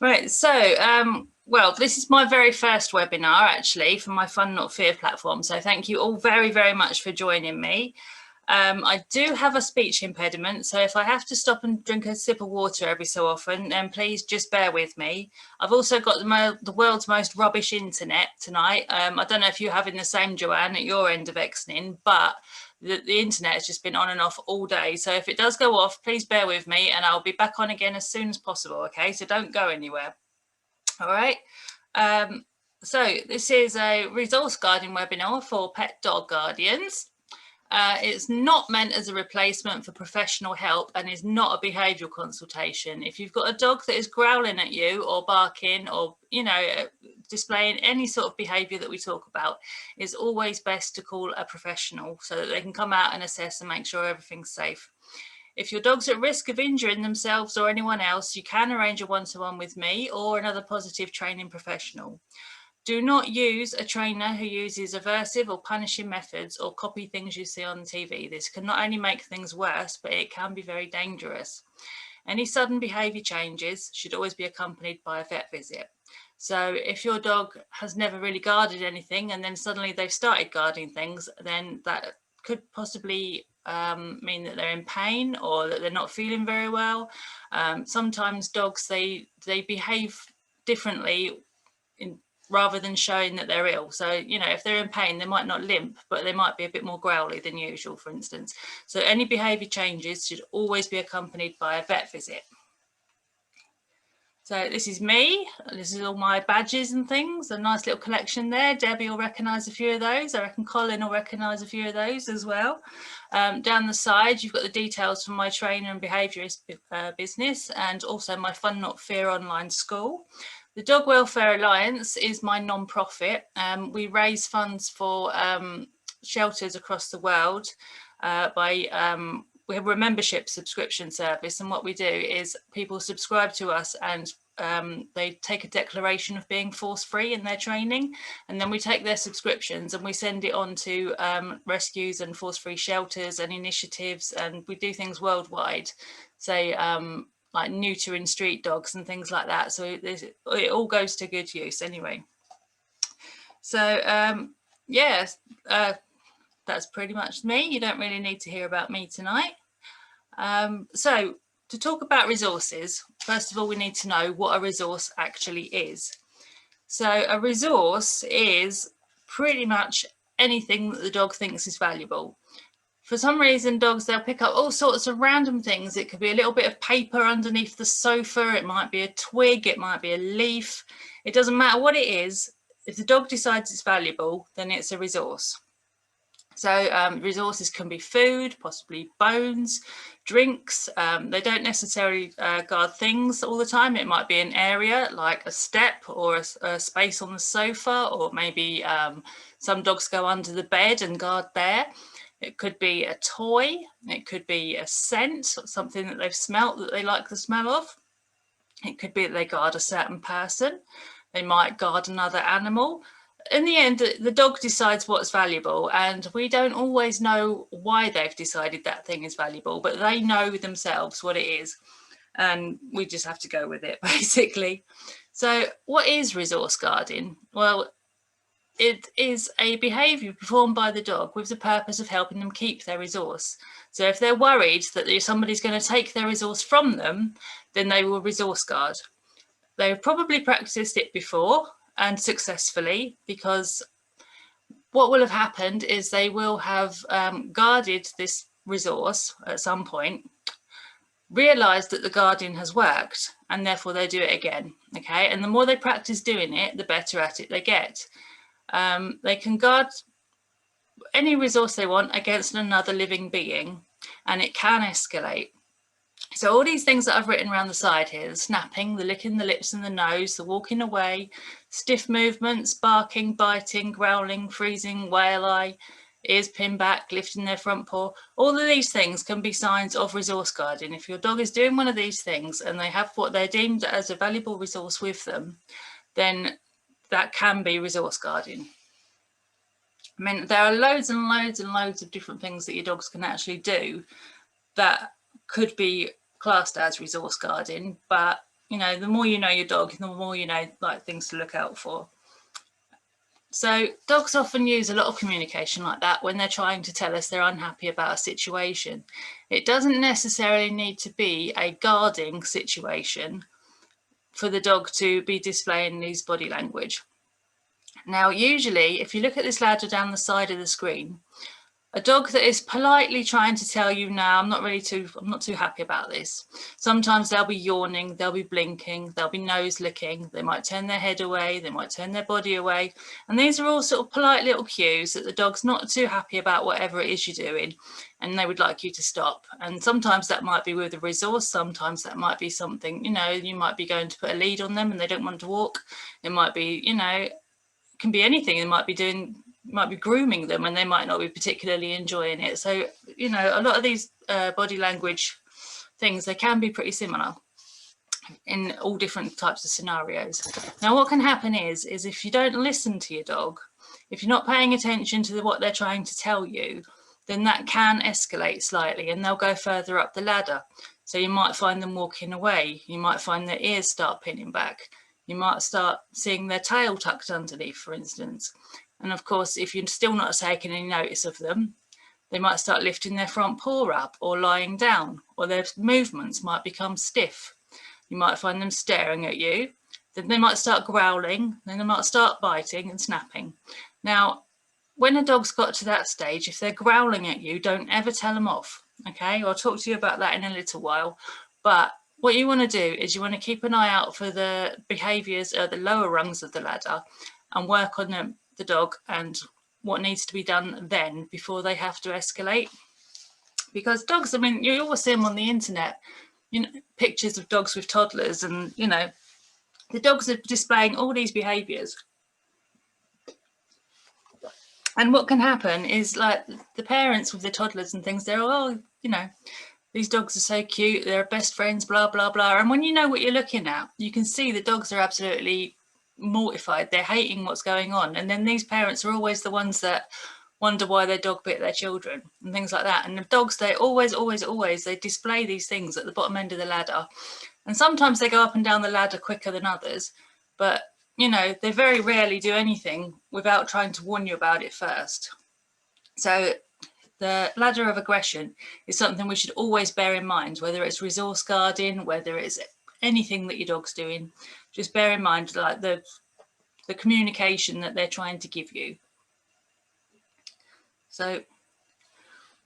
Right, so well, this is my very first webinar actually for my Fun Not Fear platform. So thank you all very, very much for joining me. I do have a speech impediment, so if I have to stop and drink a sip of water every so often, then please just bear with me. I've also got the world's most rubbish internet tonight. I don't know if you're having the same, Joanne, at your end of Exning, but the internet has just been on and off all day. So if it does go off, please bear with me and I'll be back on again as soon as possible, okay? So don't go anywhere. All right. So this is a resource guarding webinar for pet dog guardians. It's not meant as a replacement for professional help and is not a behavioural consultation. If you've got a dog that is growling at you or barking or, displaying any sort of behaviour that we talk about, it's always best to call a professional so that they can come out and assess and make sure everything's safe. If your dog's at risk of injuring themselves or anyone else, you can arrange a one-to-one with me or another positive training professional. Do not use a trainer who uses aversive or punishing methods or copy things you see on TV. This can not only make things worse, but it can be very dangerous. Any sudden behaviour changes should always be accompanied by a vet visit. So if your dog has never really guarded anything and then suddenly they've started guarding things, then that could possibly mean that they're in pain or that they're not feeling very well. Sometimes dogs, they behave differently rather than showing that they're ill. So, if they're in pain, they might not limp, but they might be a bit more growly than usual, for instance. So any behaviour changes should always be accompanied by a vet visit. So this is me. This is all my badges and things. A nice little collection there. Debbie will recognise a few of those. I reckon Colin will recognise a few of those as well. Down the side, you've got the details from my trainer and behaviourist business and also my Fun Not Fear online school. The Dog Welfare Alliance is my non-profit. We raise funds for shelters across the world by we have a membership subscription service, and what we do is people subscribe to us and they take a declaration of being force-free in their training, and then we take their subscriptions and we send it on to rescues and force-free shelters and initiatives, and we do things worldwide, say like neutering street dogs and things like that. So it all goes to good use anyway. So yes, that's pretty much me. You don't really need to hear about me tonight. So to talk about resources, first of all, we need to know what a resource actually is. So a resource is pretty much anything that the dog thinks is valuable. For some reason, dogs, they'll pick up all sorts of random things. It could be a little bit of paper underneath the sofa. It might be a twig. It might be a leaf. It doesn't matter what it is. If the dog decides it's valuable, then it's a resource. So resources can be food, possibly bones, drinks. They don't necessarily guard things all the time. It might be an area like a step or a space on the sofa, or maybe some dogs go under the bed and guard there. It could be a toy. It could be a scent, something that they've smelt that they like the smell of. It could be that they guard a certain person. They might guard another animal. In the end, the dog decides what's valuable, and we don't always know why they've decided that thing is valuable, but they know themselves what it is, and we just have to go with it, basically. So what is resource guarding? Well, it is a behaviour performed by the dog with the purpose of helping them keep their resource. So if they're worried that somebody's going to take their resource from them, then they will resource guard. They've probably practiced it before and successfully, because what will have happened is they will have guarded this resource at some point, realised that the guarding has worked, and therefore they do it again. Okay, and the more they practice doing it, the better at it they get. They can guard any resource they want against another living being, and it can escalate. So all these things that I've written around the side here, the snapping, the licking the lips and the nose, the walking away, stiff movements, barking, biting, growling, freezing, whale eye, ears pinned back, lifting their front paw, all of these things can be signs of resource guarding. If your dog is doing one of these things and they have what they're deemed as a valuable resource with them, then that can be resource guarding. I mean, there are loads and loads and loads of different things that your dogs can actually do that could be classed as resource guarding, but you know, the more you know your dog, the more you know like things to look out for. So dogs often use a lot of communication like that when they're trying to tell us they're unhappy about a situation. It doesn't necessarily need to be a guarding situation for the dog to be displaying these body language. Now, usually, if you look at this ladder down the side of the screen, a dog that is politely trying to tell you, no, I'm not too happy about this. Sometimes they'll be yawning, they'll be blinking, they'll be nose licking, they might turn their head away, they might turn their body away. And these are all sort of polite little cues that the dog's not too happy about whatever it is you're doing, and they would like you to stop. And sometimes that might be with a resource, sometimes that might be something, you know, you might be going to put a lead on them and they don't want to walk. It might be, you know, it can be anything. It might be grooming them and they might not be particularly enjoying it. So, you know, a lot of these body language things, they can be pretty similar in all different types of scenarios. Now, what can happen is if you don't listen to your dog, if you're not paying attention to what they're trying to tell you, then that can escalate slightly and they'll go further up the ladder. So you might find them walking away. You might find their ears start pinning back. You might start seeing their tail tucked underneath, for instance. And of course, if you're still not taking any notice of them, they might start lifting their front paw up or lying down, or their movements might become stiff. You might find them staring at you, then they might start growling, then they might start biting and snapping. Now, when a dog's got to that stage, if they're growling at you, don't ever tell them off, okay? I'll talk to you about that in a little while. But what you want to do is you want to keep an eye out for the behaviours at the lower rungs of the ladder and work on the dog and what needs to be done then before they have to escalate. Because dogs, I mean, you always see them on the internet, you know, pictures of dogs with toddlers, and, you know, the dogs are displaying all these behaviours. And what can happen is, like, the parents with the toddlers and things, they're, oh, you know, these dogs are so cute, they're best friends, blah, blah, blah. And when you know what you're looking at, you can see the dogs are absolutely mortified. They're hating what's going on. And then these parents are always the ones that wonder why their dog bit their children and things like that. And the dogs, they always, they display these things at the bottom end of the ladder. And sometimes they go up and down the ladder quicker than others. But, you know, they very rarely do anything without trying to warn you about it first. So the ladder of aggression is something we should always bear in mind, whether it's resource guarding, whether it's anything that your dog's doing. Just bear in mind, like, the communication that they're trying to give you. So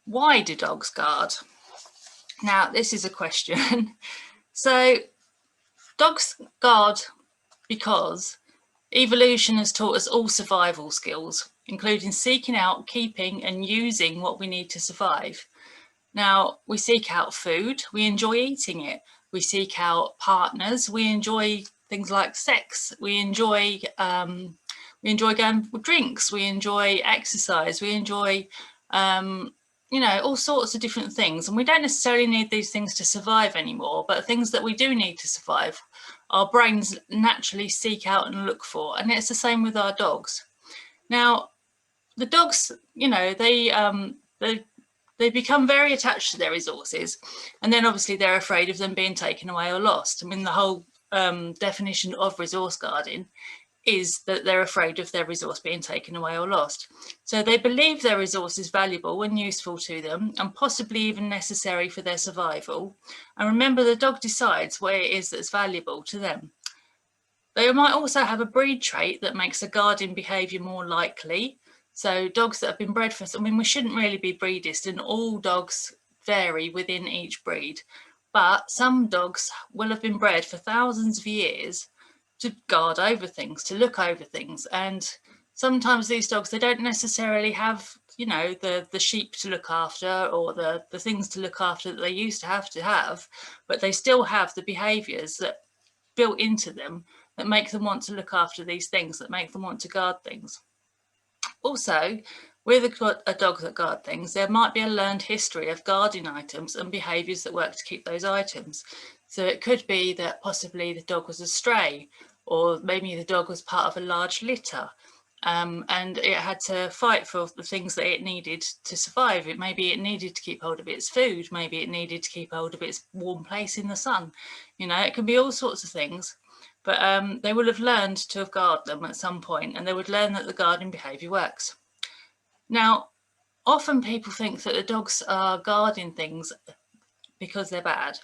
why do dogs guard? Now, this is a question. So dogs guard because evolution has taught us all survival skills, including seeking out, keeping and using what we need to survive. Now, we seek out food, we enjoy eating it. We seek out partners, we enjoy things like sex, we enjoy going for drinks, we enjoy exercise, we enjoy, you know, all sorts of different things. And we don't necessarily need these things to survive anymore, but things that we do need to survive, our brains naturally seek out and look for. And it's the same with our dogs. Now, the dogs, you know, they become very attached to their resources, and then obviously they're afraid of them being taken away or lost. I mean, the whole definition of resource guarding is that they're afraid of their resource being taken away or lost. So they believe their resource is valuable and useful to them, and possibly even necessary for their survival. And remember, the dog decides what it is that's valuable to them. They might also have a breed trait that makes a guarding behaviour more likely. So dogs that have been bred for, I mean, we shouldn't really be breedist, and all dogs vary within each breed. But some dogs will have been bred for thousands of years to guard over things, to look over things. And sometimes these dogs, they don't necessarily have, you know, the sheep to look after or the things to look after that they used to have, but they still have the behaviours that built into them that make them want to look after these things, that make them want to guard things. Also, with a dog that guard things, there might be a learned history of guarding items and behaviours that work to keep those items. So it could be that possibly the dog was a stray, or maybe the dog was part of a large litter, and it had to fight for the things that it needed to survive. Maybe it needed to keep hold of its food, maybe it needed to keep hold of its warm place in the sun. You know, it can be all sorts of things, but they will have learned to have guarded them at some point, and they would learn that the guarding behaviour works. Now, often people think that the dogs are guarding things because they're bad,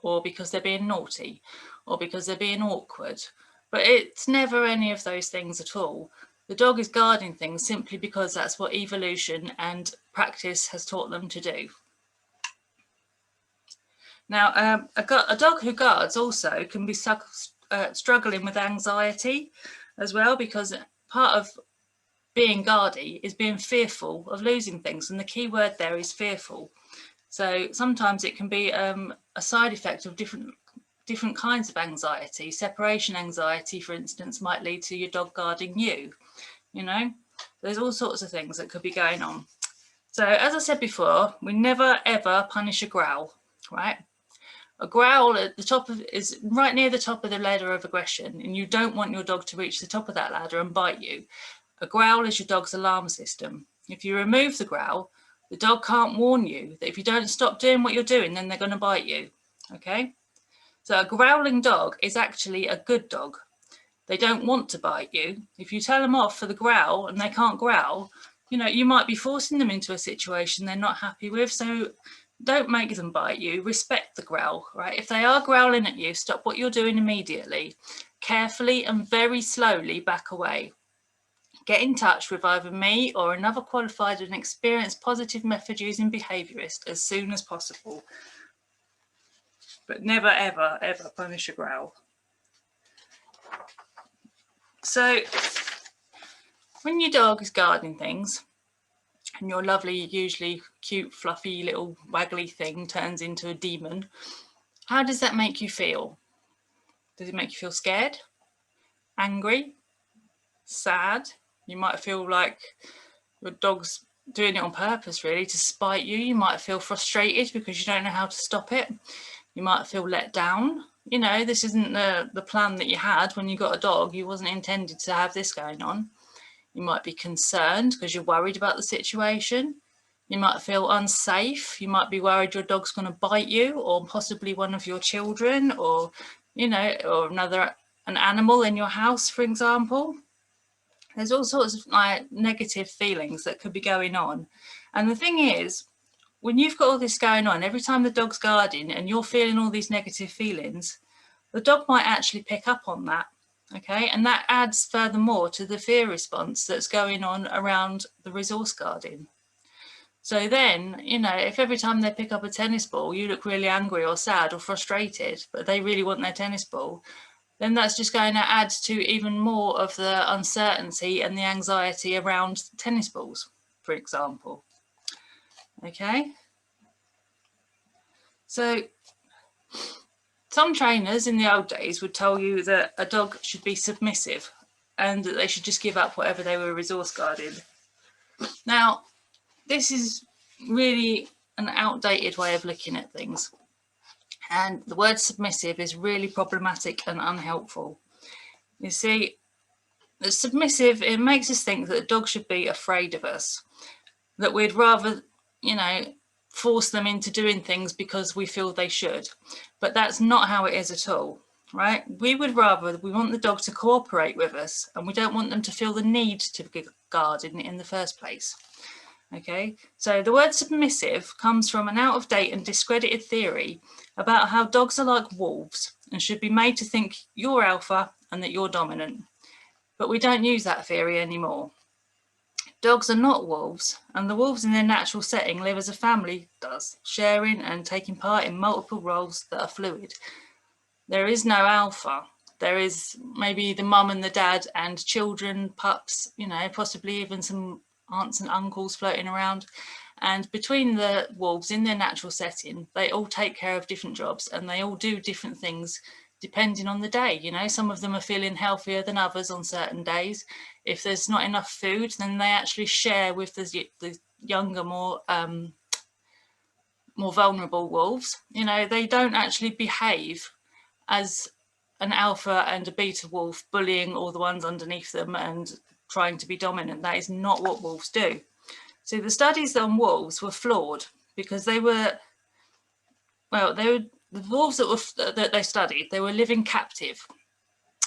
or because they're being naughty, or because they're being awkward, but it's never any of those things at all. The dog is guarding things simply because that's what evolution and practice has taught them to do. Now, a dog who guards also can be struggling with anxiety as well, because part of being guardy is being fearful of losing things, and the key word there is fearful. So sometimes it can be a side effect of different kinds of anxiety. Separation anxiety, for instance, might lead to your dog guarding you. You know, there's all sorts of things that could be going on. So as I said before, we never ever punish a growl, right? A growl at the top is right near the top of the ladder of aggression, and you don't want your dog to reach the top of that ladder and bite you. A growl is your dog's alarm system. If you remove the growl, the dog can't warn you that if you don't stop doing what you're doing, then they're going to bite you. Okay? So a growling dog is actually a good dog. They don't want to bite you. If you tell them off for the growl and they can't growl, you know, you might be forcing them into a situation they're not happy with. So don't make them bite you. Respect the growl, right? If they are growling at you, stop what you're doing immediately. Carefully and very slowly back away. Get in touch with either me or another qualified and experienced positive method using behaviourist as soon as possible. But never, ever, ever punish a growl. So when your dog is guarding things and your lovely, usually cute, fluffy little waggly thing turns into a demon, how does that make you feel? Does it make you feel scared, angry, sad? You might feel like your dog's doing it on purpose, really, to spite you. You might feel frustrated because you don't know how to stop it. You might feel let down. You know, this isn't the plan that you had when you got a dog. You wasn't intended to have this going on. You might be concerned because you're worried about the situation. You might feel unsafe. You might be worried your dog's going to bite you, or possibly one of your children, or, you know, or an animal in your house, for example. There's all sorts of like negative feelings that could be going on. And the thing is, when you've got all this going on, every time the dog's guarding and you're feeling all these negative feelings, the dog might actually pick up on that. Okay, and that adds furthermore to the fear response that's going on around the resource guarding. So then, you know, if every time they pick up a tennis ball, you look really angry or sad or frustrated, but they really want their tennis ball, then that's just going to add to even more of the uncertainty and the anxiety around tennis balls, for example. Okay. So some trainers in the old days would tell you that a dog should be submissive and that they should just give up whatever they were resource guarding. Now, this is really an outdated way of looking at things. And the word submissive is really problematic and unhelpful. You see, the submissive, it makes us think that a dog should be afraid of us, that we'd rather, you know, force them into doing things because we feel they should. But that's not how it is at all, right? We want the dog to cooperate with us, and we don't want them to feel the need to be guarded in the first place. Okay, so the word submissive comes from an out-of-date and discredited theory about how dogs are like wolves and should be made to think you're alpha and that you're dominant. But we don't use that theory anymore. Dogs are not wolves, and the wolves in their natural setting live as a family does, sharing and taking part in multiple roles that are fluid. There is no alpha. There is maybe the mum and the dad and children, pups, you know, possibly even some aunts and uncles floating around. And between the wolves in their natural setting, they all take care of different jobs and they all do different things depending on the day. You know, some of them are feeling healthier than others on certain days. If there's not enough food, then they actually share with the younger, more vulnerable wolves. You know, they don't actually behave as an alpha and a beta wolf bullying all the ones underneath them and trying to be dominant. That is not what wolves do. So the studies on wolves were flawed because they were, well, the wolves that they studied, they were living captive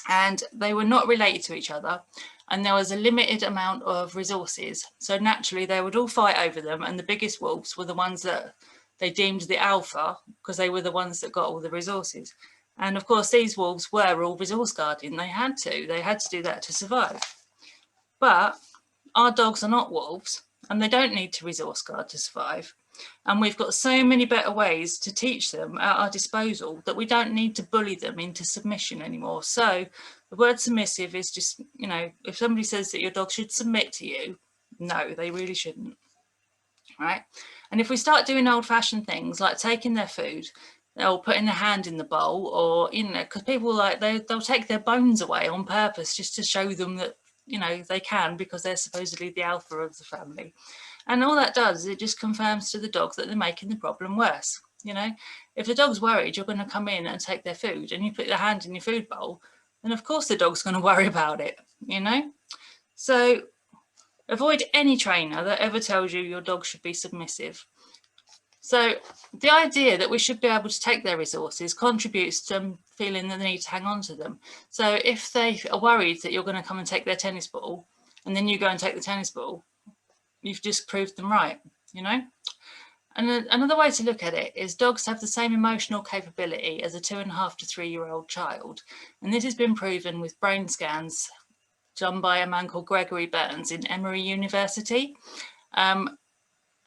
and they were not related to each other. And there was a limited amount of resources. So naturally they would all fight over them. And the biggest wolves were the ones that they deemed the alpha because they were the ones that got all the resources. And of course, these wolves were all resource guarding. They had to do that to survive. But our dogs are not wolves and they don't need to resource guard to survive. And we've got so many better ways to teach them at our disposal that we don't need to bully them into submission anymore. So the word submissive is just, you know, if somebody says that your dog should submit to you, no, they really shouldn't, right? And if we start doing old-fashioned things like taking their food or putting their hand in the bowl, or, you know, because people like, they'll take their bones away on purpose just to show them that, you know, they can because they're supposedly the alpha of the family. And all that does is it just confirms to the dog that they're making the problem worse. You know, if the dog's worried you're going to come in and take their food and you put your hand in your food bowl, then of course the dog's going to worry about it, you know. So avoid any trainer that ever tells you your dog should be submissive. So the idea that we should be able to take their resources contributes to them feeling the need to hang on to them. So if they are worried that you're going to come and take their tennis ball and then you go and take the tennis ball, you've just proved them right, you know. And another way to look at it is dogs have the same emotional capability as a 2.5 to 3 year old child. And this has been proven with brain scans done by a man called Gregory Burns in Emory University.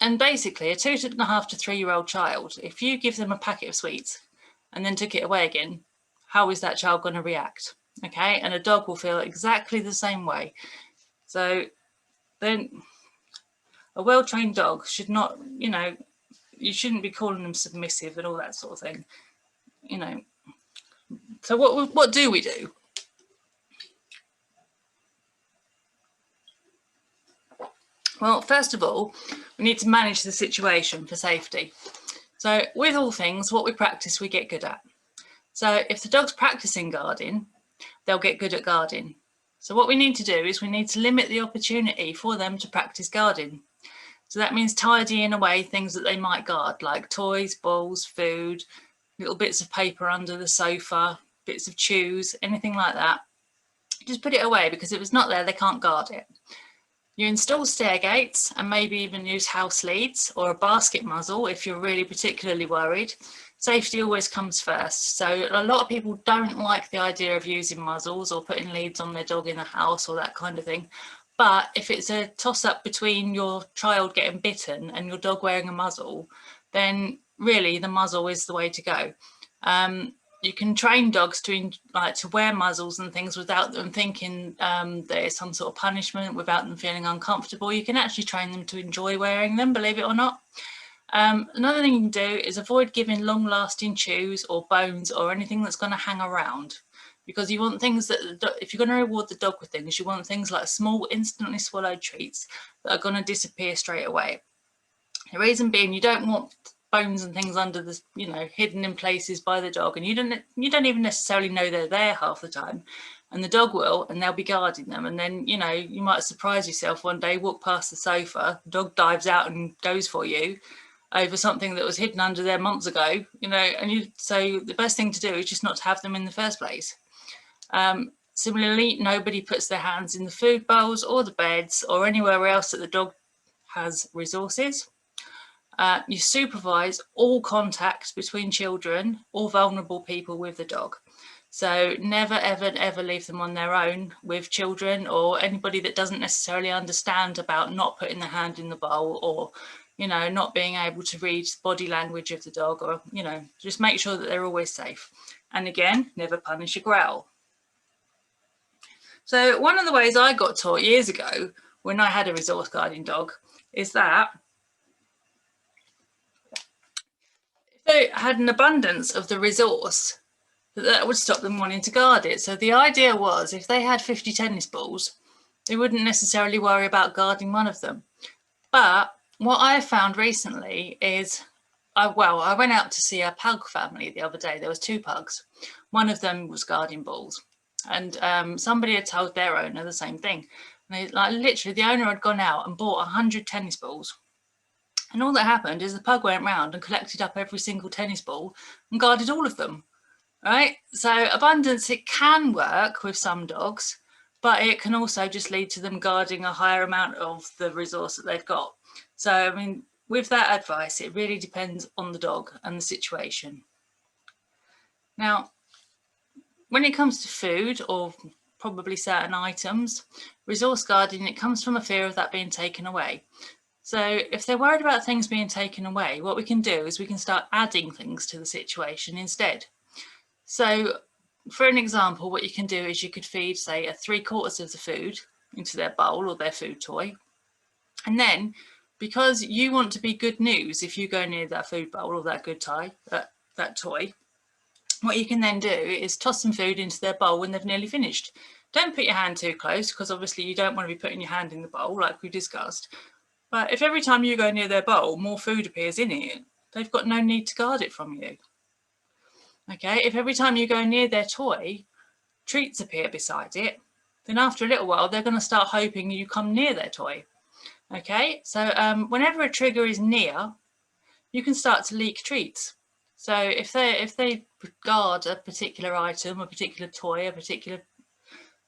And basically a 2.5 to 3 year old child, if you give them a packet of sweets and then took it away again, how is that child going to react? Okay, and a dog will feel exactly the same way. So then a well-trained dog should not, you know, you shouldn't be calling them submissive and all that sort of thing, you know. So what do we do? Well, first of all, we need to manage the situation for safety. So with all things, what we practice, we get good at. So if the dog's practicing guarding, they'll get good at guarding. So what we need to do is we need to limit the opportunity for them to practice guarding. So that means tidying away things that they might guard, like toys, balls, food, little bits of paper under the sofa, bits of chews, anything like that. Just put it away because if it's not there, they can't guard it. You install stair gates and maybe even use house leads or a basket muzzle if you're really particularly worried. Safety always comes first. So a lot of people don't like the idea of using muzzles or putting leads on their dog in the house or that kind of thing. But if it's a toss-up between your child getting bitten and your dog wearing a muzzle, then really the muzzle is the way to go. You can train dogs to wear muzzles and things without them thinking that it's some sort of punishment, without them feeling uncomfortable. You can actually train them to enjoy wearing them, believe it or not. Another thing you can do is avoid giving long-lasting chews or bones or anything that's going to hang around, because you want things that, if you're going to reward the dog with things, you want things like small, instantly swallowed treats that are going to disappear straight away. The reason being, you don't want bones and things under the, you know, hidden in places by the dog, and you don't even necessarily know they're there half the time, and the dog will, and they'll be guarding them, and then, you know, you might surprise yourself one day, walk past the sofa, the dog dives out and goes for you over something that was hidden under there months ago, you know, and so the best thing to do is just not to have them in the first place. Similarly, nobody puts their hands in the food bowls or the beds or anywhere else that the dog has resources. You supervise all contact between children or vulnerable people with the dog. So never, ever, ever leave them on their own with children or anybody that doesn't necessarily understand about not putting their hand in the bowl, or, you know, not being able to read body language of the dog, or, you know, just make sure that they're always safe. And again, never punish a growl. So one of the ways I got taught years ago when I had a resource guarding dog is that if they had an abundance of the resource, that would stop them wanting to guard it. So the idea was, if they had 50 tennis balls, they wouldn't necessarily worry about guarding one of them. But what I found recently is, I went out to see a pug family the other day. There was 2 pugs. One of them was guarding balls, and somebody had told their owner the same thing. And like literally the owner had gone out and bought 100 tennis balls. And all that happened is the pug went round and collected up every single tennis ball and guarded all of them, right? So abundance, it can work with some dogs, but it can also just lead to them guarding a higher amount of the resource that they've got. So, I mean, with that advice, it really depends on the dog and the situation. Now, when it comes to food or probably certain items, resource guarding, it comes from a fear of that being taken away. So if they're worried about things being taken away, what we can do is we can start adding things to the situation instead. So for an example, what you can do is you could feed, say, 3/4 of the food into their bowl or their food toy. And then, because you want to be good news if you go near that food bowl or that good toy, that toy, what you can then do is toss some food into their bowl when they've nearly finished. Don't put your hand too close, because obviously you don't want to be putting your hand in the bowl like we discussed. But if every time you go near their bowl, more food appears in it, they've got no need to guard it from you. Okay, if every time you go near their toy, treats appear beside it, then after a little while, they're going to start hoping you come near their toy. Okay, so whenever a trigger is near, you can start to leak treats. So if they guard a particular item, a particular toy, a particular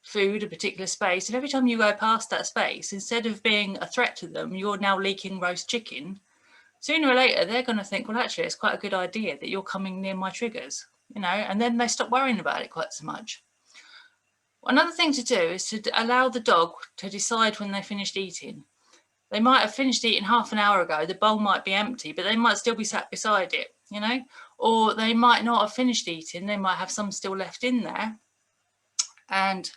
food, a particular space, and every time you go past that space, instead of being a threat to them, you're now leaking roast chicken, sooner or later they're going to think, well, actually it's quite a good idea that you're coming near my triggers, you know, and then they stop worrying about it quite so much. Another thing to do is to allow the dog to decide when they finished eating. They might have finished eating half an hour ago, the bowl might be empty, but they might still be sat beside it, you know, or they might not have finished eating, they might have some still left in there. And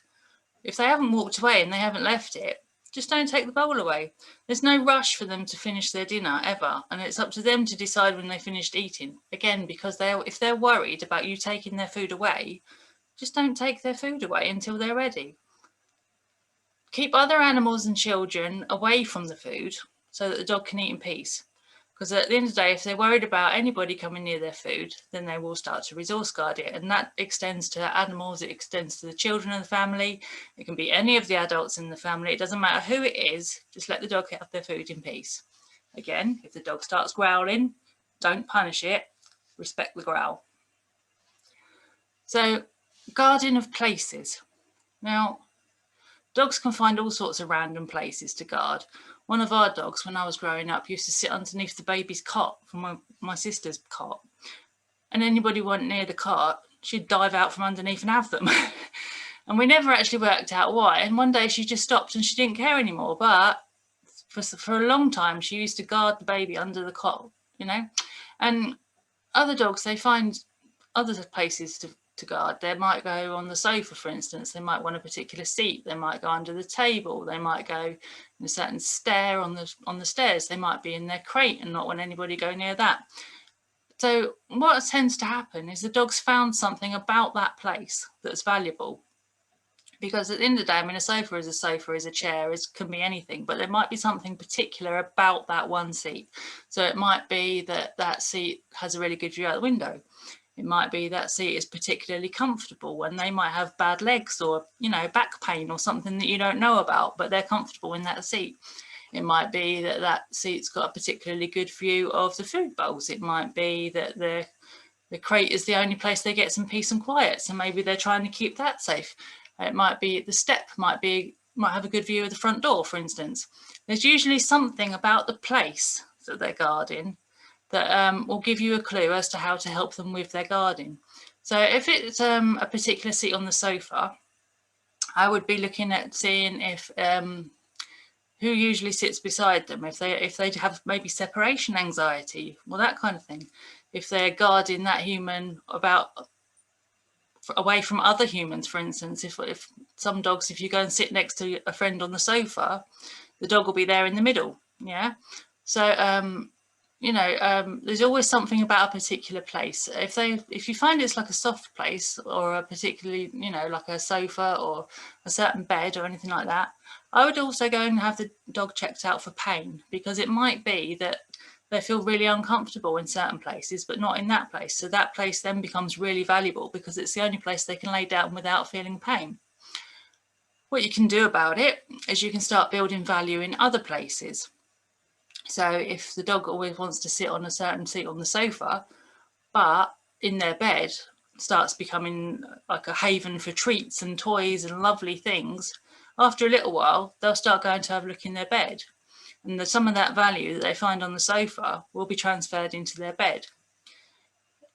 if they haven't walked away and they haven't left it, just don't take the bowl away. There's no rush for them to finish their dinner ever, and it's up to them to decide when they finished eating. Again, because if they're worried about you taking their food away, just don't take their food away until they're ready. Keep other animals and children away from the food so that the dog can eat in peace. Because at the end of the day, if they're worried about anybody coming near their food, then they will start to resource guard it. And that extends to animals, it extends to the children of the family. It can be any of the adults in the family. It doesn't matter who it is, just let the dog have their food in peace. Again, if the dog starts growling, don't punish it, respect the growl. So, guarding of places. Now, dogs can find all sorts of random places to guard. One of our dogs, when I was growing up, used to sit underneath the baby's cot from my sister's cot. And anybody went near the cot, she'd dive out from underneath and have them. And we never actually worked out why. And one day she just stopped and she didn't care anymore. But for a long time, she used to guard the baby under the cot, you know. And other dogs, they find other places to guard. They might go on the sofa, for instance. They might want a particular seat. They might go under the table. They might go in a certain stair on the stairs. They might be in their crate and not want anybody go near that. So what tends to happen is the dog's found something about that place that's valuable. Because at the end of the day, I mean, a sofa is a chair, can be anything, but there might be something particular about that one seat. So it might be that that seat has a really good view out the window. It might be that seat is particularly comfortable and they might have bad legs or, you know, back pain or something that you don't know about, but they're comfortable in that seat. It might be that that seat's got a particularly good view of the food bowls. It might be that the crate is the only place they get some peace and quiet. So maybe they're trying to keep that safe. It might be the step might have a good view of the front door, for instance. There's usually something about the place that they're guarding that will give you a clue as to how to help them with their guarding. So if it's a particular seat on the sofa, I would be looking at seeing if who usually sits beside them, if they have maybe separation anxiety, well, that kind of thing. If they're guarding that human away from other humans, for instance, if some dogs, if you go and sit next to a friend on the sofa, the dog will be there in the middle. Yeah. So there's always something about a particular place. If you find it's like a soft place or a particularly, like a sofa or a certain bed or anything like that, I would also go and have the dog checked out for pain, because it might be that they feel really uncomfortable in certain places, but not in that place. So that place then becomes really valuable because it's the only place they can lay down without feeling pain. What you can do about it is you can start building value in other places. So if the dog always wants to sit on a certain seat on the sofa, but in their bed starts becoming like a haven for treats and toys and lovely things, after a little while, they'll start going to have a look in their bed. And some of that value that they find on the sofa will be transferred into their bed.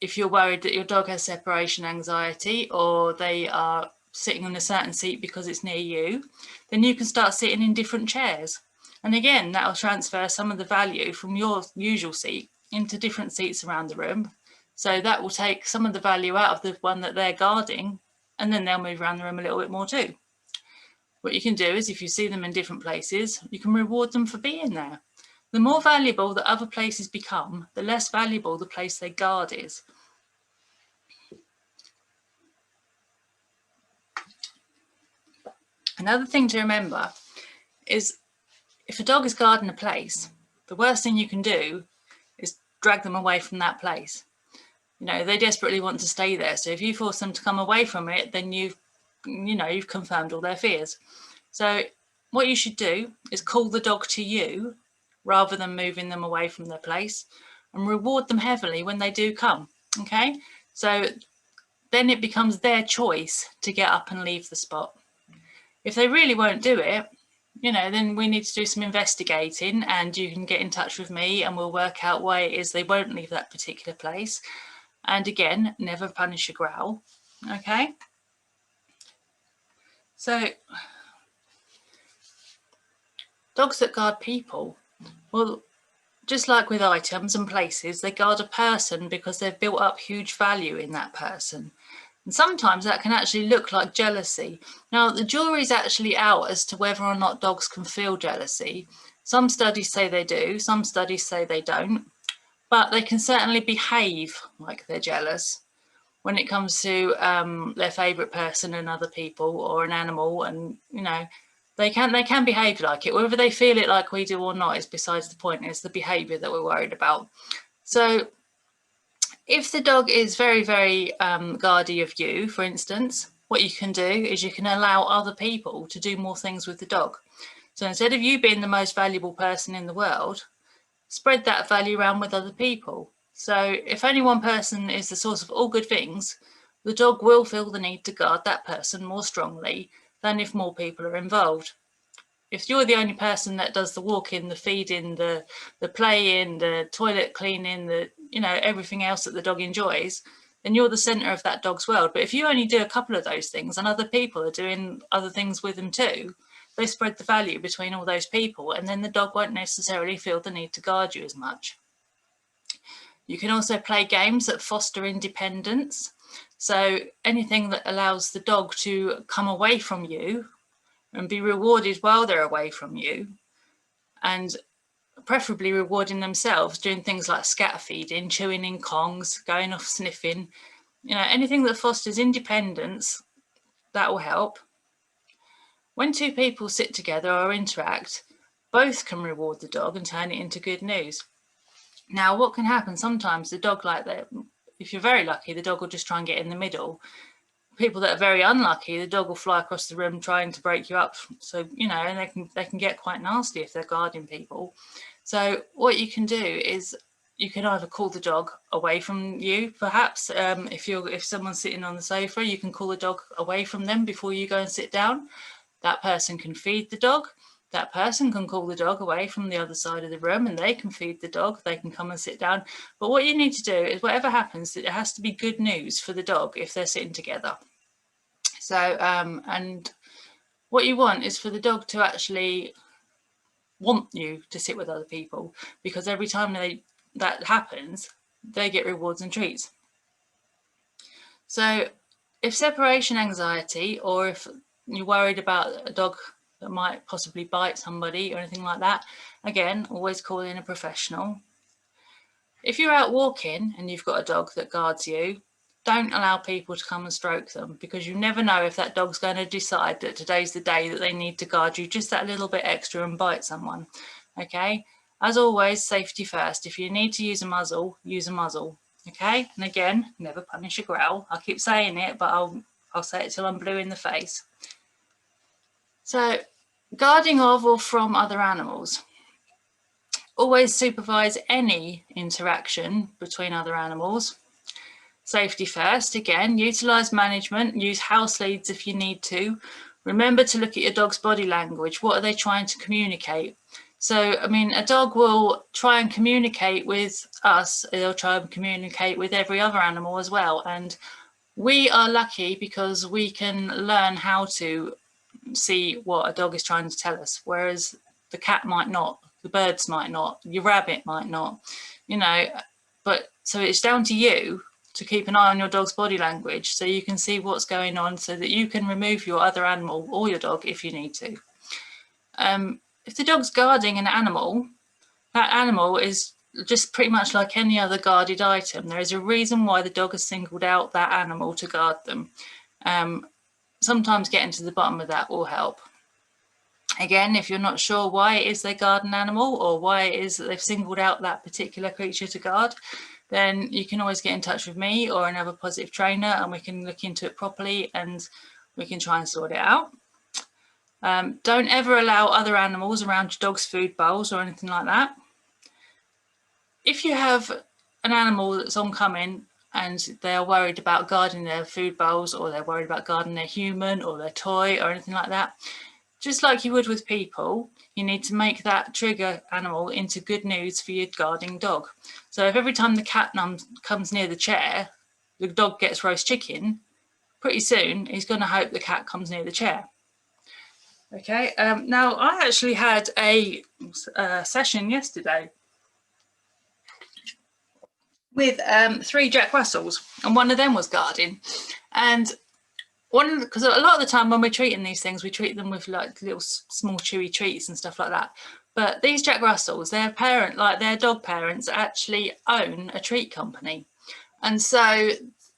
If you're worried that your dog has separation anxiety, or they are sitting on a certain seat because it's near you, then you can start sitting in different chairs. And again, that will transfer some of the value from your usual seat into different seats around the room. So that will take some of the value out of the one that they're guarding, and then they'll move around the room a little bit more too. What you can do is, if you see them in different places, you can reward them for being there. The more valuable that other places become, the less valuable the place they guard is. Another thing to remember is, if a dog is guarding a place, the worst thing you can do is drag them away from that place. You know, they desperately want to stay there. So if you force them to come away from it, then you've confirmed all their fears. So what you should do is call the dog to you rather than moving them away from their place, and reward them heavily when they do come. Okay, so then it becomes their choice to get up and leave the spot. If they really won't do it, then we need to do some investigating, and you can get in touch with me and we'll work out why it is they won't leave that particular place. And again, never punish a growl. Okay, so dogs that guard people, well, just like with items and places, they guard a person because they've built up huge value in that person. And sometimes that can actually look like jealousy. Now, the jury's actually out as to whether or not dogs can feel jealousy. Some studies say they do, some studies say they don't, but they can certainly behave like they're jealous when it comes to their favourite person and other people or an animal. And they can behave like it. Whether they feel it like we do or not is besides the point. It's the behaviour that we're worried about. So if the dog is very, very guardy of you, for instance, what you can do is you can allow other people to do more things with the dog. So instead of you being the most valuable person in the world, spread that value around with other people. So if only one person is the source of all good things, the dog will feel the need to guard that person more strongly than if more people are involved. If you're the only person that does the walking, the feeding, the playing, the toilet cleaning, everything else that the dog enjoys, then you're the centre of that dog's world. But if you only do a couple of those things and other people are doing other things with them too, they spread the value between all those people, and then the dog won't necessarily feel the need to guard you as much. You can also play games that foster independence. So anything that allows the dog to come away from you and be rewarded while they're away from you, and preferably rewarding themselves, doing things like scatter feeding, chewing in kongs, going off sniffing, anything that fosters independence, that will help. When two people sit together or interact, both can reward the dog and turn it into good news. Now, what can happen sometimes, the dog, like that, if you're very lucky, the dog will just try and get in the middle. People that are very unlucky, the dog will fly across the room trying to break you up. So, and they can get quite nasty if they're guarding people. So what you can do is you can either call the dog away from you, perhaps. If someone's sitting on the sofa, you can call the dog away from them before you go and sit down. That person can feed the dog. That person can call the dog away from the other side of the room and they can feed the dog. They can come and sit down. But what you need to do is, whatever happens, it has to be good news for the dog if they're sitting together. So, and what you want is for the dog to actually want you to sit with other people, because every time that happens, they get rewards and treats. So if separation anxiety, or if you're worried about a dog that might possibly bite somebody or anything like that, again, always call in a professional. If you're out walking and you've got a dog that guards you, don't allow people to come and stroke them, because you never know if that dog's going to decide that today's the day that they need to guard you just that little bit extra and bite someone. Okay, as always, safety first. If you need to use a muzzle, use a muzzle. Okay, and again, never punish a growl. I keep saying it, but I'll say it till I'm blue in the face. So, guarding of or from other animals. Always supervise any interaction between other animals. Safety first, again, utilise management, use house leads if you need to. Remember to look at your dog's body language. What are they trying to communicate? So, I mean, a dog will try and communicate with us. They'll try and communicate with every other animal as well. And we are lucky because we can learn how to see what a dog is trying to tell us, whereas the cat might not, the birds might not, your rabbit might not, you know. But so it's down to you to keep an eye on your dog's body language so you can see what's going on so that you can remove your other animal or your dog if you need to. If the dog's guarding an animal, that animal is just pretty much like any other guarded item. There is a reason why the dog has singled out that animal to guard them. Sometimes getting to the bottom of that will help. Again, if you're not sure why it is they guard an animal or why it is that they've singled out that particular creature to guard, then you can always get in touch with me or another positive trainer and we can look into it properly and we can try and sort it out. Don't ever allow other animals around your dog's food bowls or anything like that. If you have an animal that's oncoming and they're worried about guarding their food bowls or they're worried about guarding their human or their toy or anything like that, just like you would with people, you need to make that trigger animal into good news for your guarding dog. So if every time the cat comes near the chair, the dog gets roast chicken, pretty soon he's going to hope the cat comes near the chair. Okay, now I actually had a session yesterday with 3 Jack Russells, and one of them was guarding. And because a lot of the time when we're treating these things, we treat them with like little small chewy treats and stuff like that. But these Jack Russells, their dog parents actually own a treat company. And so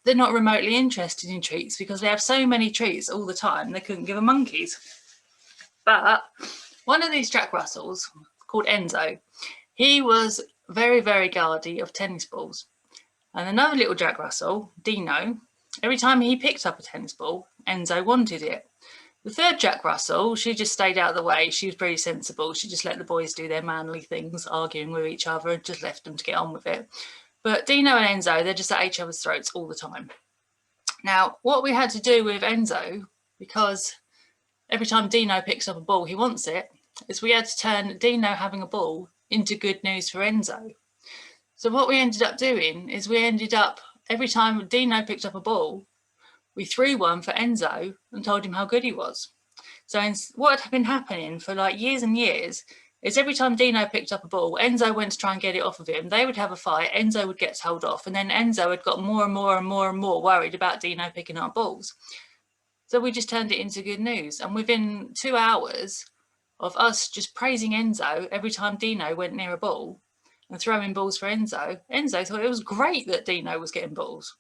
they're not remotely interested in treats because they have so many treats all the time, they couldn't give them monkeys. But one of these Jack Russells, called Enzo, he was very, very guardy of tennis balls. And another little Jack Russell, Dino, every time he picked up a tennis ball, Enzo wanted it. The third Jack Russell, she just stayed out of the way. She was pretty sensible. She just let the boys do their manly things, arguing with each other, and just left them to get on with it. But Dino and Enzo, they're just at each other's throats all the time. Now, what we had to do with Enzo, because every time Dino picks up a ball, he wants it, is we had to turn Dino having a ball into good news for Enzo. So what we ended up doing is every time Dino picked up a ball, we threw one for Enzo and told him how good he was. So what had been happening for like years and years is every time Dino picked up a ball, Enzo went to try and get it off of him. They would have a fight, Enzo would get told off, and then Enzo had got more and more and more and more worried about Dino picking up balls. So we just turned it into good news. And within 2 hours of us just praising Enzo every time Dino went near a ball and throwing balls for Enzo, Enzo thought it was great that Dino was getting balls.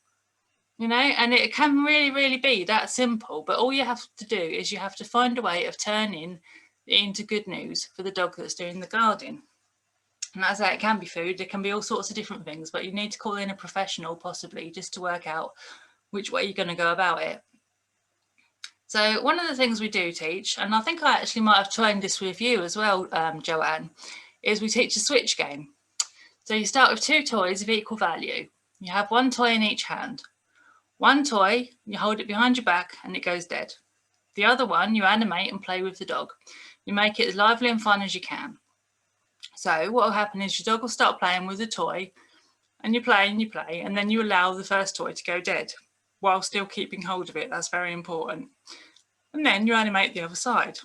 You know, and it can really, really be that simple. But all you have to do is you have to find a way of turning it into good news for the dog that's doing the guarding. And as I say, it can be food, it can be all sorts of different things, but you need to call in a professional possibly just to work out which way you're going to go about it. So one of the things we do teach, and I think I actually might have trained this with you as well, Joanne, is we teach a switch game. So you start with 2 toys of equal value. You have 1 toy in each hand. One toy, you hold it behind your back and it goes dead. The other one, you animate and play with the dog. You make it as lively and fun as you can. So what will happen is your dog will start playing with the toy and you play, and then you allow the first toy to go dead while still keeping hold of it. That's very important. And then you animate the other side.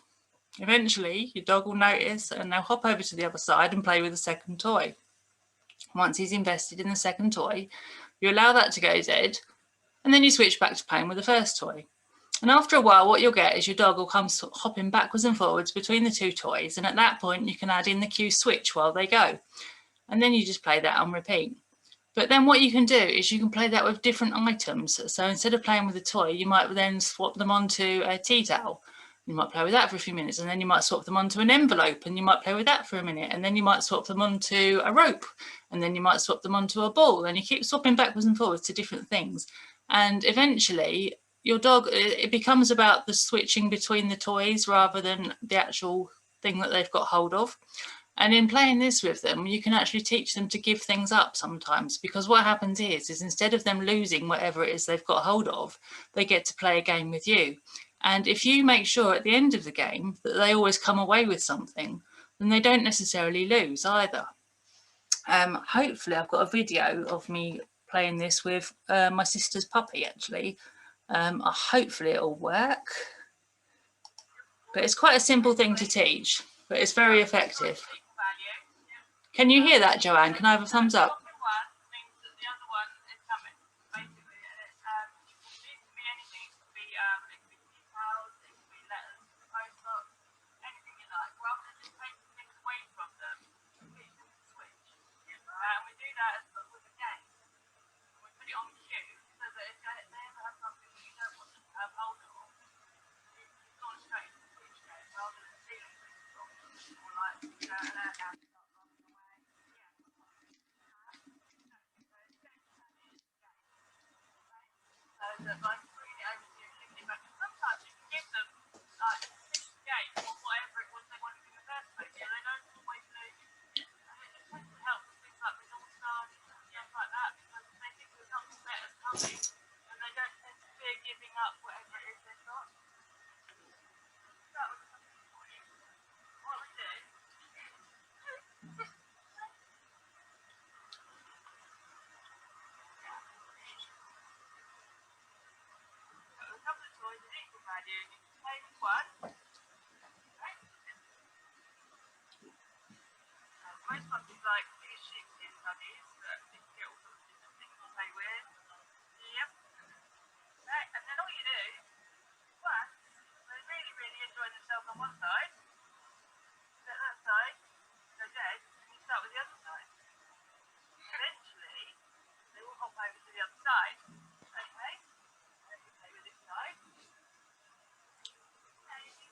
Eventually, your dog will notice and they'll hop over to the other side and play with the second toy. Once he's invested in the second toy, you allow that to go dead, and then you switch back to playing with the first toy. And after a while, what you'll get is your dog will come hopping backwards and forwards between the 2 toys, and at that point, you can add in the cue switch while they go. And then you just play that on repeat. But then what you can do is you can play that with different items. So instead of playing with a toy, you might then swap them onto a tea towel. You might play with that for a few minutes, and then you might swap them onto an envelope, and you might play with that for a minute, and then you might swap them onto a rope, and then you might swap them onto a ball, and you keep swapping backwards and forwards to different things. And eventually your dog, it becomes about the switching between the toys rather than the actual thing that they've got hold of. And in playing this with them, you can actually teach them to give things up sometimes, because what happens is instead of them losing whatever it is they've got hold of, they get to play a game with you. And if you make sure at the end of the game that they always come away with something, then they don't necessarily lose either. Hopefully I've got a video of me playing this with my sister's puppy actually. Hopefully it'll work. But it's quite a simple thing to teach, but it's very effective. Can you hear that, Joanne? Can I have a thumbs up? Most puppies like finishing in studies that you can get all sorts of different things to play with. Yep. Right. And then all you do, once they really, really enjoy themselves on one side, let that side go dead, and you start with the other side. Eventually, they will hop over to the other side. Okay? And you play with this side. And you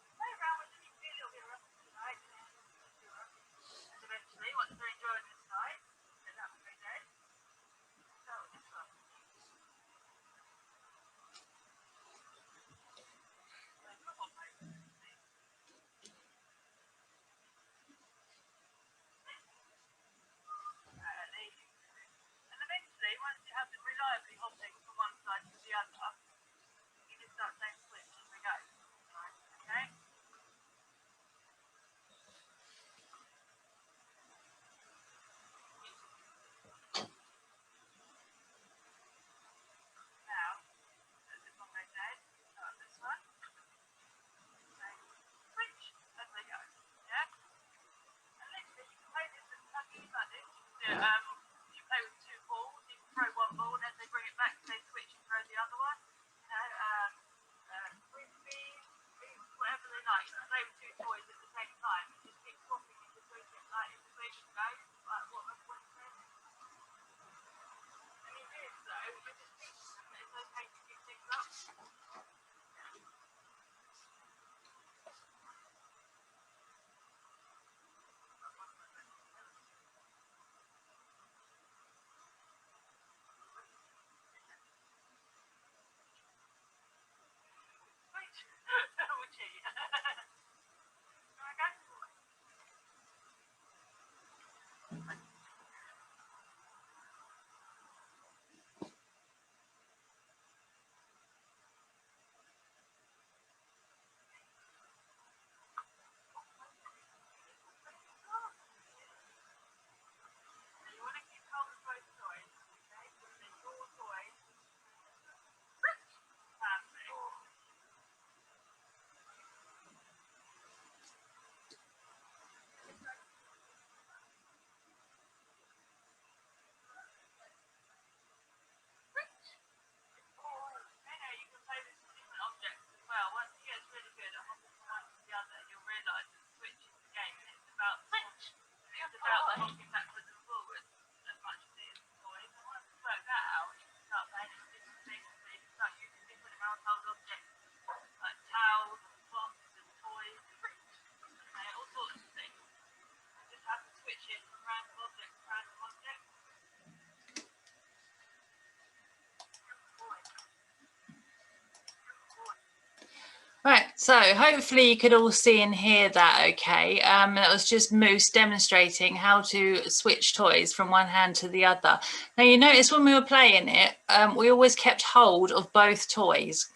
So hopefully you could all see and hear that okay. That was just Moose demonstrating how to switch toys from one hand to the other. Now you notice when we were playing it, we always kept hold of both toys.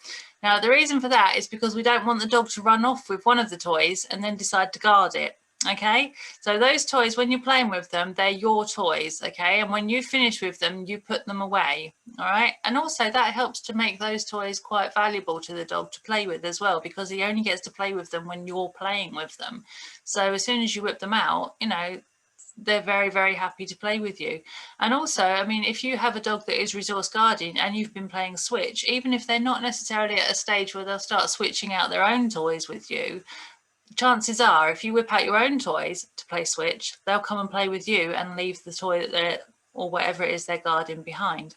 Now the reason for that is because we don't want the dog to run off with one of the toys and then decide to guard it. Okay, so those toys, when you're playing with them, they're your toys. Okay, and when you finish with them, you put them away. All right, and also that helps to make those toys quite valuable to the dog to play with as well, because he only gets to play with them when you're playing with them. So as soon as you whip them out, you know, they're very, very happy to play with you. And also, I mean, if you have a dog that is resource guarding and you've been playing switch, even if they're not necessarily at a stage where they'll start switching out their own toys with you, chances are if you whip out your own toys to play switch, they'll come and play with you and leave the toy that they're, or whatever it is they're guarding, behind.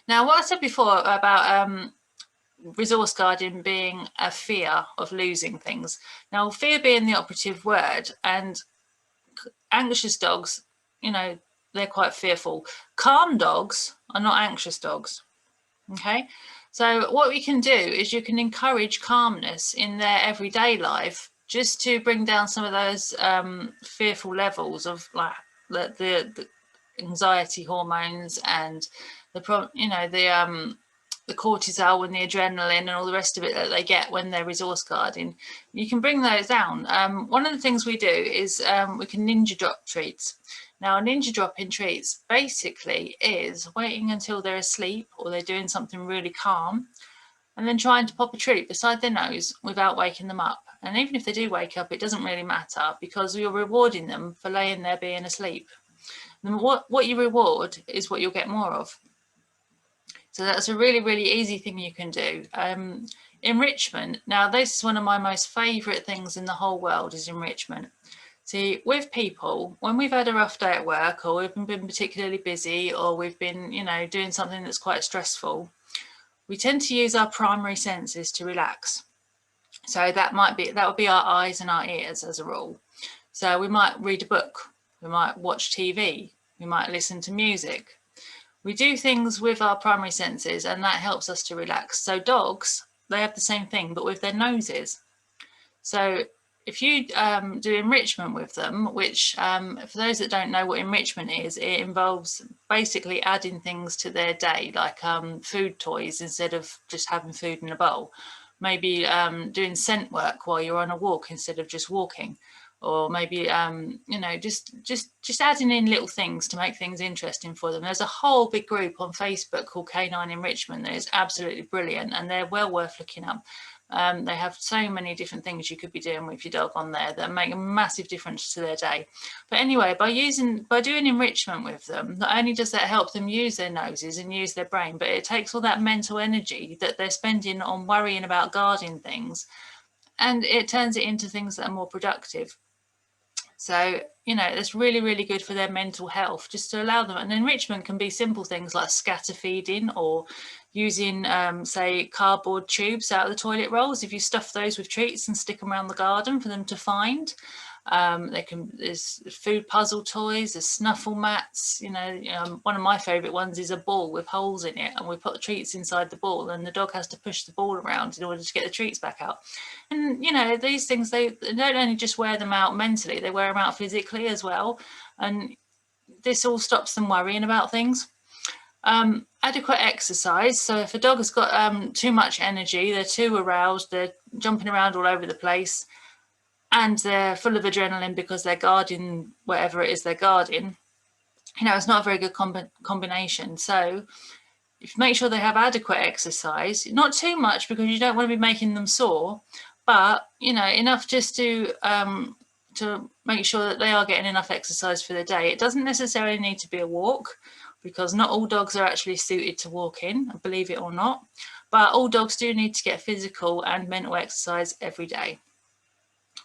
Now, what I said before about resource guarding being a fear of losing things. Now, fear being the operative word, and anxious dogs, you know, they're quite fearful. Calm dogs are not anxious dogs. Okay, so what we can do is you can encourage calmness in their everyday life, just to bring down some of those fearful levels of like the anxiety hormones and the cortisol and the adrenaline and all the rest of it that they get when they're resource guarding. You can bring those down. One of the things we do is we can ninja drop treats. Now, ninja dropping treats basically is waiting until they're asleep or they're doing something really calm and then trying to pop a treat beside their nose without waking them up. And even if they do wake up, it doesn't really matter, because you're rewarding them for laying there being asleep. And what you reward is what you'll get more of. So that's a really, really easy thing you can do. Enrichment. Now, this is one of my most favourite things in the whole world, is enrichment. See, with people, when we've had a rough day at work, or we've been particularly busy, or we've been, you know, doing something that's quite stressful, we tend to use our primary senses to relax. So that would be our eyes and our ears as a rule. So we might read a book, we might watch TV, we might listen to music. We do things with our primary senses, and that helps us to relax. So dogs, they have the same thing, but with their noses. So if you do enrichment with them, which for those that don't know what enrichment is, it involves basically adding things to their day, like food toys instead of just having food in a bowl. Maybe doing scent work while you're on a walk instead of just walking, or maybe you know, just adding in little things to make things interesting for them. There's a whole big group on Facebook called Canine Enrichment that is absolutely brilliant, and they're well worth looking up. They have so many different things you could be doing with your dog on there that make a massive difference to their day. But anyway, by doing enrichment with them, not only does that help them use their noses and use their brain, but it takes all that mental energy that they're spending on worrying about guarding things, and it turns it into things that are more productive. So, you know, it's really, really good for their mental health, just to allow them. And enrichment can be simple things like scatter feeding, or using, say, cardboard tubes out of the toilet rolls. If you stuff those with treats and stick them around the garden for them to find. There's food puzzle toys, there's snuffle mats. You know, one of my favourite ones is a ball with holes in it, and we put the treats inside the ball, and the dog has to push the ball around in order to get the treats back out. And you know, these things, they don't only just wear them out mentally, they wear them out physically as well, and this all stops them worrying about things. Adequate exercise. So if a dog has got too much energy, they're too aroused, they're jumping around all over the place, and they're full of adrenaline because they're guarding whatever it is they're guarding, you know, it's not a very good combination. So if you make sure they have adequate exercise, not too much because you don't want to be making them sore, but you know, enough just to make sure that they are getting enough exercise for the day. It doesn't necessarily need to be a walk, because not all dogs are actually suited to walking, believe it or not, but all dogs do need to get physical and mental exercise every day.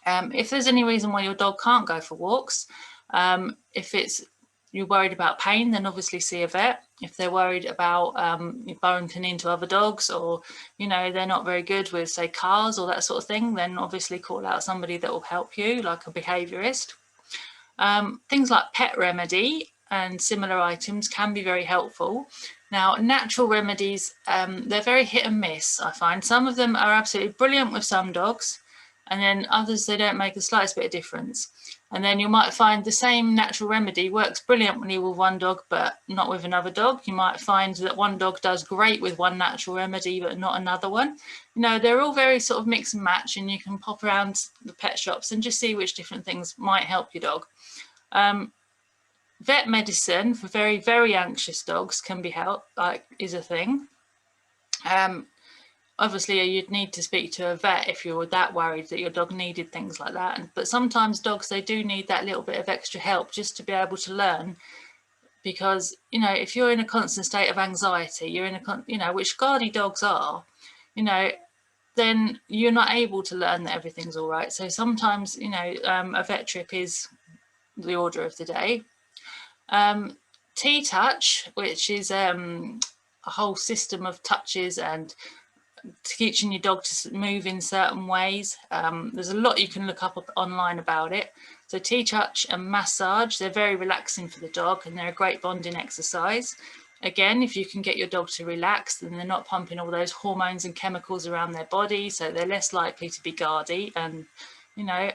If there's any reason why your dog can't go for walks, if you're worried about pain, then obviously see a vet. If they're worried about bumping into other dogs, or you know, they're not very good with, say, cars or that sort of thing, then obviously call out somebody that will help you, like a behaviourist. Things like pet remedy. and similar items can be very helpful. Now, natural remedies, they're very hit and miss, I find. Some of them are absolutely brilliant with some dogs, and then others, they don't make the slightest bit of difference. And then you might find the same natural remedy works brilliantly with one dog, but not with another dog. You might find that one dog does great with one natural remedy, but not another one. You know, they're all very sort of mix and match, and you can pop around the pet shops and just see which different things might help your dog. Vet medicine for very, very anxious dogs can be is a thing. Obviously, you'd need to speak to a vet if you were that worried that your dog needed things like that. But sometimes dogs, they do need that little bit of extra help just to be able to learn. Because, you know, if you're in a constant state of anxiety, you're in a, which guardy dogs are, you know, then you're not able to learn that everything's all right. So sometimes, you know, a vet trip is the order of the day. T-touch, which is a whole system of touches and teaching your dog to move in certain ways. There's a lot you can look up online about it. So T-touch and massage, they're very relaxing for the dog, and they're a great bonding exercise. Again, if you can get your dog to relax, then they're not pumping all those hormones and chemicals around their body, so they're less likely to be guardy. And, you know,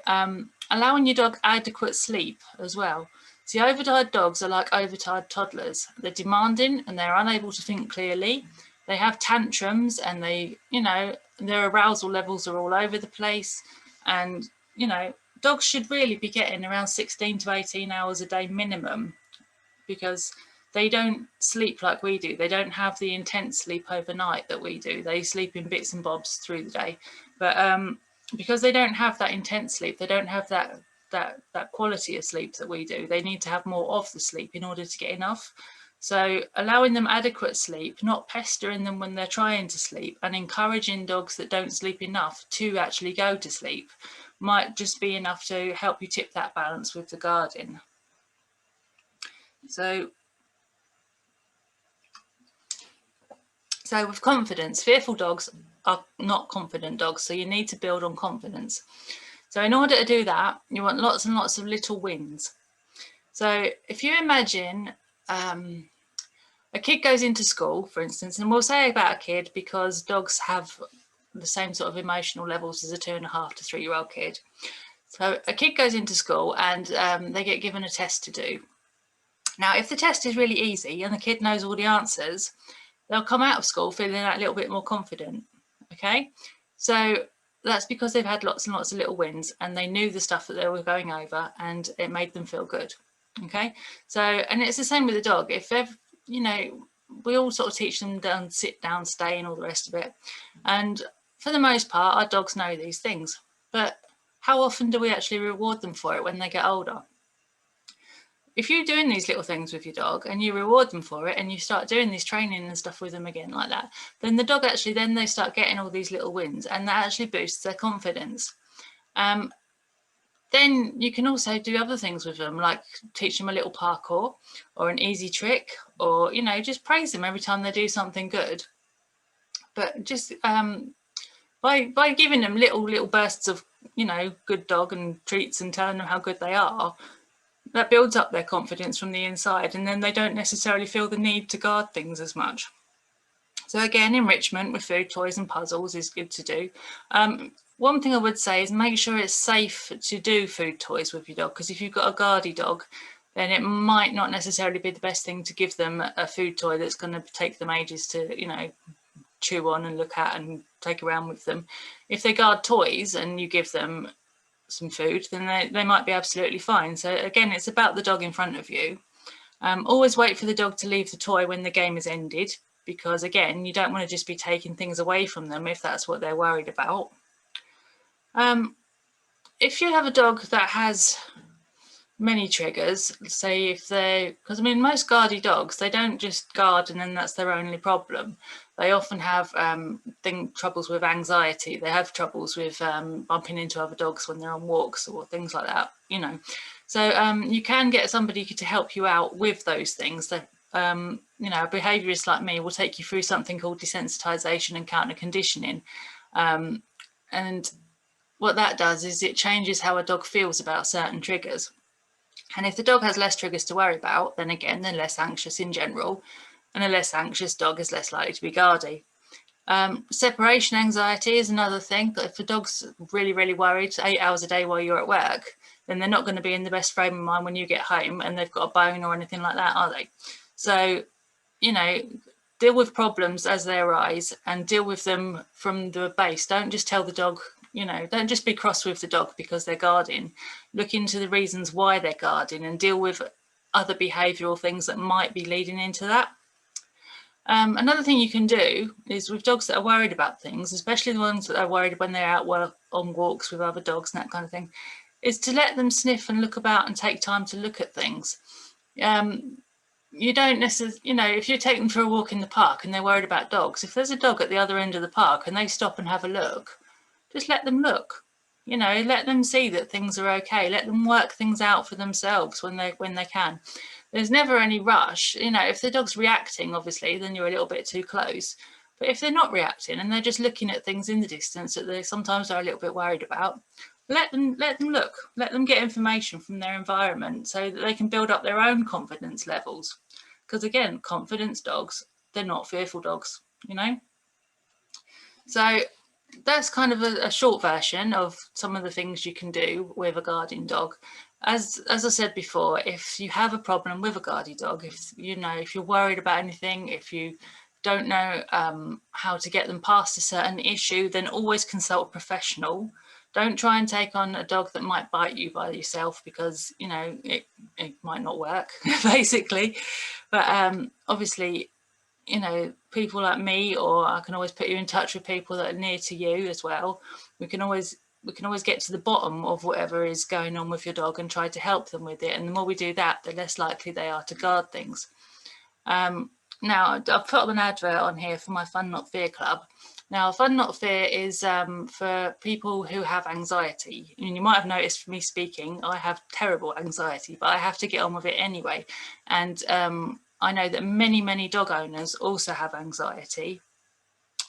allowing your dog adequate sleep as well. See, overtired dogs are like overtired toddlers. They're demanding and they're unable to think clearly. They have tantrums, and they, you know, their arousal levels are all over the place. And, you know, dogs should really be getting around 16 to 18 hours a day minimum, because they don't sleep like we do. They don't have the intense sleep overnight that we do. They sleep in bits and bobs through the day. But because they don't have that intense sleep, they don't have that quality of sleep that we do. They need to have more of the sleep in order to get enough. So allowing them adequate sleep, not pestering them when they're trying to sleep, and encouraging dogs that don't sleep enough to actually go to sleep might just be enough to help you tip that balance with the guarding. So with confidence, fearful dogs are not confident dogs, so you need to build on confidence. So in order to do that, you want lots and lots of little wins. So if you imagine a kid goes into school, for instance, and we'll say about a kid because dogs have the same sort of emotional levels as a 2.5 to 3-year-old kid. So a kid goes into school and they get given a test to do. Now, if the test is really easy and the kid knows all the answers, they'll come out of school feeling that little bit more confident, okay? So that's because they've had lots and lots of little wins, and they knew the stuff that they were going over, and it made them feel good, okay? So, and it's the same with the dog. If they've, you know, we all sort of teach them down, sit down, stay, and all the rest of it. And for the most part, our dogs know these things. But how often do we actually reward them for it when they get older? If you're doing these little things with your dog and you reward them for it, and you start doing this training and stuff with them again like that, then the dog actually, then they start getting all these little wins, and that actually boosts their confidence. Then you can also do other things with them, like teach them a little parkour or an easy trick, or, you know, just praise them every time they do something good. But just by giving them little bursts of, you know, good dog and treats and telling them how good they are, that builds up their confidence from the inside, and then they don't necessarily feel the need to guard things as much. So again, enrichment with food, toys and puzzles is good to do. One thing I would say is make sure it's safe to do food toys with your dog, because if you've got a guardy dog, then it might not necessarily be the best thing to give them a food toy that's going to take them ages to, you know, chew on and look at and take around with them. If they guard toys and you give them some food, then they might be absolutely fine. So again, it's about the dog in front of you. Always wait for the dog to leave the toy when the game is ended, because again, you don't want to just be taking things away from them if that's what they're worried about. If you have a dog that has many triggers, say if they, because I mean, most guardy dogs, they don't just guard and then that's their only problem. They often have troubles with anxiety. They have troubles with bumping into other dogs when they're on walks or things like that, you know. So you can get somebody to help you out with those things. That you know, a behaviourist like me will take you through something called desensitization and counter conditioning, and what that does is it changes how a dog feels about certain triggers. And if the dog has less triggers to worry about, then again, they're less anxious in general, and a less anxious dog is less likely to be guardy. Separation anxiety is another thing. If the dog's really, really worried 8 hours a day while you're at work, then they're not going to be in the best frame of mind when you get home and they've got a bone or anything like that, are they? So, you know, deal with problems as they arise and deal with them from the base. Don't just tell the dog, you know, don't just be cross with the dog because they're guarding. Look into the reasons why they're guarding and deal with other behavioural things that might be leading into that. Another thing you can do is with dogs that are worried about things, especially the ones that are worried when they're out on walks with other dogs and that kind of thing, is to let them sniff and look about and take time to look at things. You don't necessarily, you know, if you take them for a walk in the park and they're worried about dogs, if there's a dog at the other end of the park and they stop and have a look, just let them look. You know, let them see that things are okay. Let them work things out for themselves when they can. There's never any rush. You know, if the dog's reacting, obviously, then you're a little bit too close. But if they're not reacting and they're just looking at things in the distance that they sometimes are a little bit worried about, let them look. Let them get information from their environment so that they can build up their own confidence levels. Because again, confidence dogs, they're not fearful dogs, you know. So that's kind of a short version of some of the things you can do with a guarding dog. As I said before, if you have a problem with a guardian dog, if you're worried about anything, if you don't know how to get them past a certain issue, then always consult a professional. Don't try and take on a dog that might bite you by yourself, because you know it might not work basically. But obviously, you know, people like me, or I can always put you in touch with people that are near to you as well. We can always get to the bottom of whatever is going on with your dog and try to help them with it. And the more we do that, the less likely they are to guard things. Now, I've put up an advert on here for my Fun Not Fear Club. Now, Fun Not Fear is for people who have anxiety. And you might have noticed from me speaking, I have terrible anxiety, but I have to get on with it anyway. And I know that many, many dog owners also have anxiety.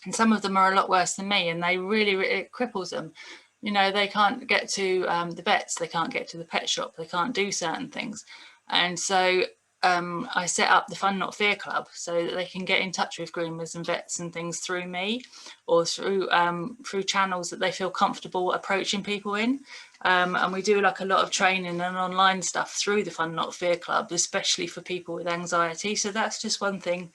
And some of them are a lot worse than me, and it cripples them. You know, they can't get to the vets, they can't get to the pet shop, they can't do certain things. And so I set up the Fun Not Fear Club so that they can get in touch with groomers and vets and things through me, or through channels that they feel comfortable approaching people in. And we do like a lot of training and online stuff through the Fun Not Fear Club, especially for people with anxiety. So that's just one thing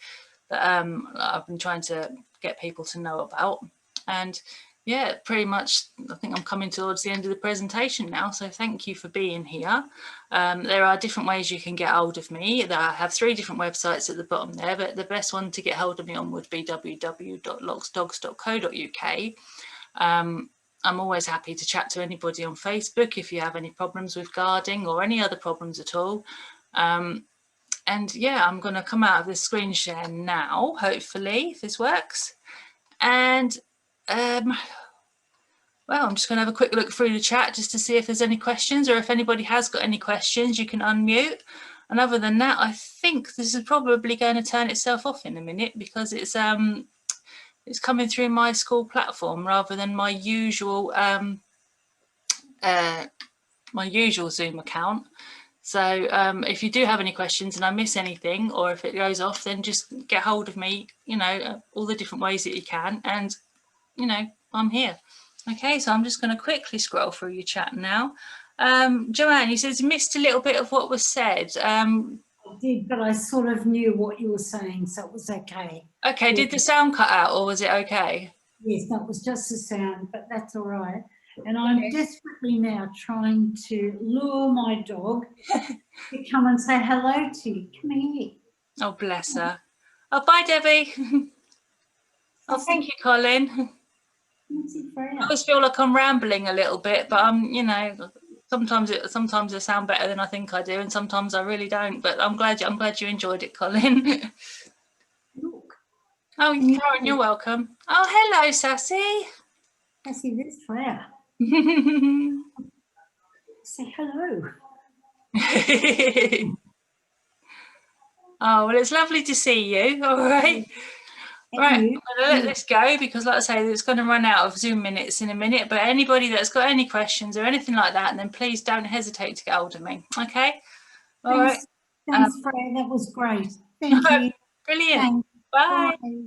that I've been trying to get people to know about. And yeah, pretty much I think I'm coming towards the end of the presentation now, so thank you for being here. There are different ways you can get hold of me. I have 3 different websites at the bottom there, but the best one to get hold of me on would be www.locksdogs.co.uk. I'm always happy to chat to anybody on Facebook if you have any problems with guarding or any other problems at all. And yeah, I'm going to come out of the screen share now, hopefully, if this works. And well, I'm just going to have a quick look through the chat just to see if there's any questions, or if anybody has got any questions, you can unmute. And other than that, I think this is probably going to turn itself off in a minute, because it's coming through my school platform rather than my usual Zoom account. So if you do have any questions and I miss anything, or if it goes off, then just get hold of me, you know, all the different ways that you can. And, you know, I'm here. Okay, so I'm just going to quickly scroll through your chat now. Joanne, you said you missed a little bit of what was said. I did, but I sort of knew what you were saying, so it was okay. Okay, yeah. Did the sound cut out, or was it okay? Yes, that was just the sound, but that's all right. And I'm desperately now trying to lure my dog to come and say hello to you. Come here. Oh, bless her. Oh, bye, Debbie. Oh, thank you, Colin. I always feel like I'm rambling a little bit, but I'm, you know, sometimes I sound better than I think I do, and sometimes I really don't. But I'm glad you enjoyed it, Colin. Look. Oh, Karen, you're welcome. Oh, hello, Sassy. Sassy, this flower. Say hello. Oh, well, it's lovely to see you. All right. Right, you. I'm going to let this go because, like I say, it's going to run out of Zoom minutes in a minute. But anybody that's got any questions or anything like that, then please don't hesitate to get hold of me. Okay. All right. Thanks, Freya. That was great. Thank you. Brilliant. Thanks. Bye. Bye.